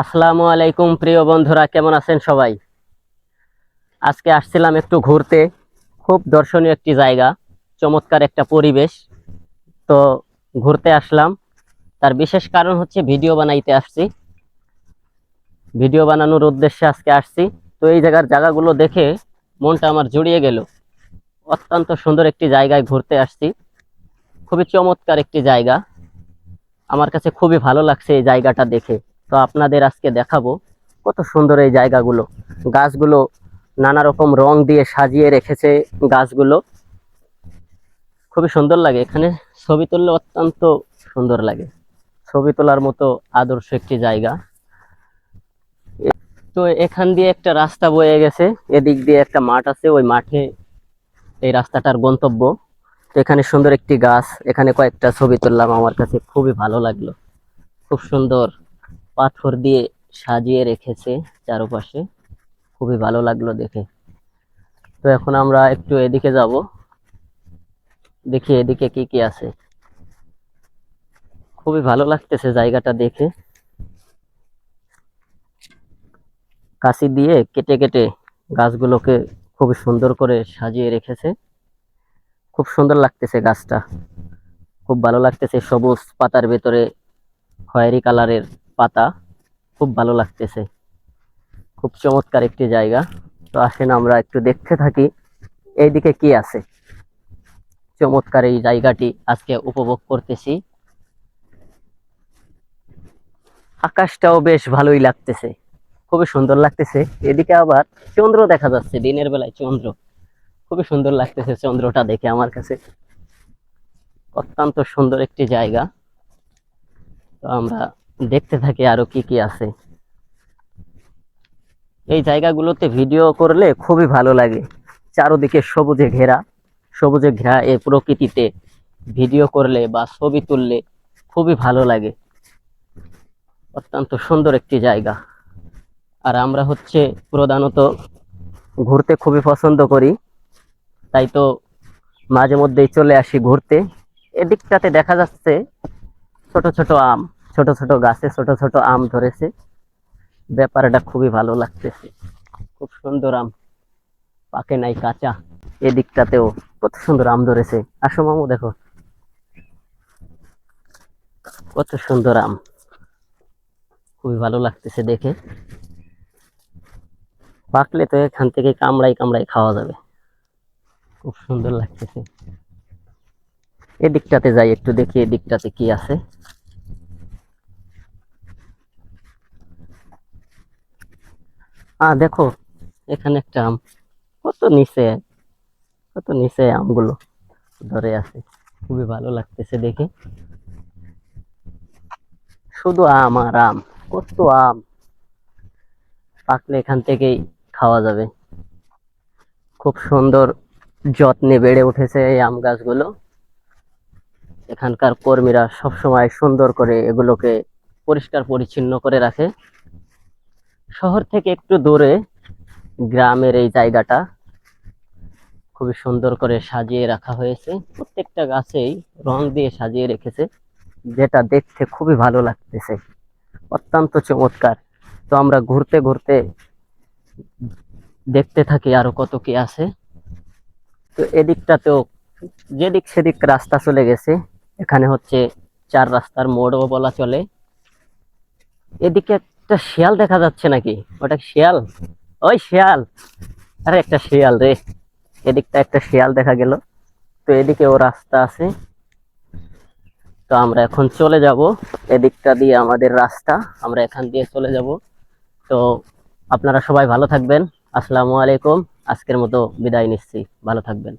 আসসালামু আলাইকুম প্রিয় বন্ধুরা, কেমন আছেন সবাই? আজকে আসছিলাম একটু ঘুরতে। খুব দর্শনীয় একটি জায়গা, চমৎকার একটা পরিবেশ। তো ঘুরতে আসলাম, তার বিশেষ কারণ হচ্ছে ভিডিও বানাইতে আসছি। ভিডিও বানানোর উদ্দেশ্যে আজকে আসছি। তো এই জায়গাগুলো দেখে মনটা আমার জুড়িয়ে গেল। অত্যন্ত সুন্দর একটি জায়গায় ঘুরতে আসছি, খুবই চমৎকার একটি জায়গা। আমার কাছে খুবই ভালো লাগছে এই জায়গাটা দেখে। তো আপনাদের আজকে দেখাবো কত সুন্দর এই জায়গাগুলো। গাছগুলো নানা রকম রং দিয়ে সাজিয়ে রেখেছে। গাছগুলো খুবই সুন্দর লাগে, এখানে ছবি তুললে অত্যন্ত সুন্দর লাগে। ছবি তোলার মতো আদর্শ একটি জায়গা। তো এখান দিয়ে একটা রাস্তা বয়ে গেছে, এদিক দিয়ে একটা মাঠ আছে, ওই মাঠে এই রাস্তাটার গন্তব্য। তো এখানে সুন্দর একটি গাছ, এখানে কয়েকটা ছবি তুললাম, আমার কাছে খুবই ভালো লাগলো। খুব সুন্দর পাথর দিয়ে সাজিয়ে রেখেছে চারপাশে, খুবই ভালো লাগলো দেখে। তো এখন আমরা একটু এদিকে যাব, দেখি এদিকে কি কি আছে। খুবই ভালো লাগতেছে জায়গাটা দেখে। কাঁচি দিয়ে কেটে কেটে গাছগুলোকে খুবই সুন্দর করে সাজিয়ে রেখেছে। খুব সুন্দর লাগতেছে গাছটা, খুব ভালো লাগতেছে। সবুজ পাতার ভেতরে খয়েরি কালারের পাতা, খুব ভালো লাগতেছে। খুব চমৎকার একটি জায়গা। তো আসেন আমরা একটু দেখতে থাকি এইদিকে কি আছে। চমৎকার এই জায়গাটি আজকে উপভোগ করতেছি। আকাশটাও বেশ ভালোই লাগতেছে, খুবই সুন্দর লাগতেছে। এদিকে আবার চন্দ্র দেখা যাচ্ছে, দিনের বেলায় চন্দ্র, খুবই সুন্দর লাগতেছে চন্দ্রটা দেখে আমার কাছে। অত্যন্ত সুন্দর একটি জায়গা। তো আমরা দেখতে থাকি আরো কি কি আছে। এই জায়গাগুলোতে ভিডিও করলে খুবই ভালো লাগে। চারদিকে সবুজে ঘেরা, সবুজে ঘেরা এই প্রকৃতিতে ভিডিও করলে বা ছবি তুললে খুবই ভালো লাগে। অত্যন্ত সুন্দর একটি জায়গা। আর আমরা হচ্ছে প্রধানত ঘুরতে খুবই পছন্দ করি, তাই তো মাঝে মধ্যেই চলে আসি ঘুরতে। এদিকটাতে দেখা যাচ্ছে ছোট ছোট আম, ছোট ছোট গাছে ছোট ছোট আম ধরেছে। ব্যাপারটা খুবই ভালো লাগতেছে। খুব সুন্দর আম, পাকে নাই, কাঁচা। এদিকটাতেও কত সুন্দর আম ধরেছে। আসো মামু, দেখো কত সুন্দর আম, খুবই ভালো লাগতেছে দেখে। পাকলে তো এখান থেকে কামড়াই কামড়াই খাওয়া যাবে, খুব সুন্দর লাগতেছে। এদিকটাতে যাই একটু দেখি এদিকটাতে কি আছে। দেখো এখানে একটা আম, কত নিচে, কত নিচে আমগুলো ধরে আছে। খুবই ভালো লাগতেছে দেখে। শুধু আম আর আম, কত আম, পাকলে এখান থেকেই খাওয়া যাবে। খুব সুন্দর যত্নে বেড়ে উঠেছে এই আম গাছগুলো। এখানকার কর্মীরা সবসময় সুন্দর করে এগুলোকে পরিষ্কার পরিচ্ছন্ন করে রাখে। শহর থেকে একটু দূরে গ্রামের এই জায়গাটা খুবই সুন্দর করে সাজিয়ে রাখা হয়েছে। প্রত্যেকটা গাছেই রং দিয়ে সাজিয়ে রেখেছে, যেটা দেখতে খুবই ভালো লাগতেছে, অত্যন্ত চমৎকার। তো আমরা ঘুরতে ঘুরতে দেখতে থাকি আরো কত কি আছে। তো এদিকটাতেও যেদিক সেদিক রাস্তা চলে গেছে, এখানে হচ্ছে চার রাস্তার মোড়ও বলা চলে। এদিকে একটা শিয়াল দেখা যাচ্ছে নাকি, ওটা শিয়াল? ওই শিয়াল, আরে একটা শিয়াল রে। এদিকটা একটা শিয়াল দেখা গেল। তো এদিকেও রাস্তা আছে। তো আমরা এখন চলে যাব, এদিকটা দিয়ে আমাদের রাস্তা, আমরা এখান দিয়ে চলে যাব। তো আপনারা সবাই ভালো থাকবেন। আসসালামু আলাইকুম। আজকের মতো বিদায় নিচ্ছি, ভালো থাকবেন।